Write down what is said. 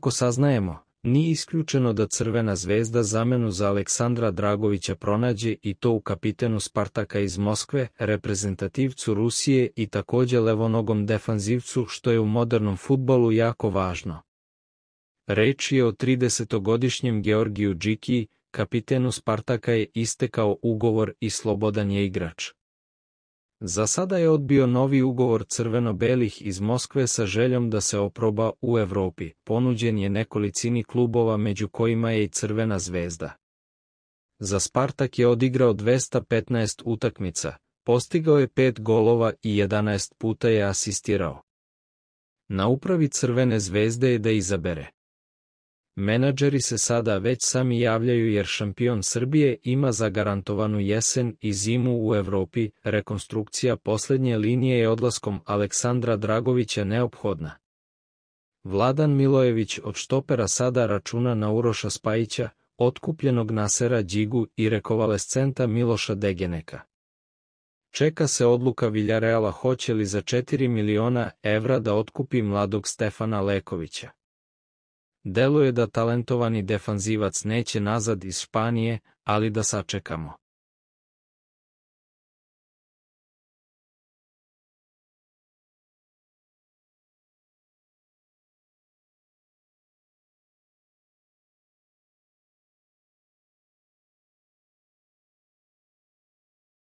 Kako saznajemo, nije isključeno da Crvena zvezda zamenu za Aleksandra Dragovića pronađe i to u kapitenu Spartaka iz Moskve, reprezentativcu Rusije i također levonogom defanzivcu, što je u modernom fudbalu jako važno. Reč je o 30-godišnjem Georgiju Džikiji, kapitenu Spartaka je istekao ugovor i slobodan je igrač. Za sada je odbio novi ugovor crveno-belih iz Moskve sa željom da se oproba u Evropi. Ponuđen je nekolicini klubova među kojima je i Crvena zvezda. Za Spartak je odigrao 215 utakmica, postigao je 5 golova i 11 puta je asistirao. Na upravi Crvene zvezde je da izabere. Menadžeri se sada već sami javljaju jer šampion Srbije ima zagarantovanu jesen i zimu u Evropi. Rekonstrukcija posljednje linije je odlaskom Aleksandra Dragovića neophodna. Vladan Milojević od štopera sada računa na Uroša Spajića, otkupljenog Nasera Đigu i rekovalescenta Miloša Degeneka. Čeka se odluka Villarreala hoće li za 4 miliona evra da otkupi mladog Stefana Lekovića. Deluje da talentovani defanzivac neće nazad iz Španije, ali da sačekamo.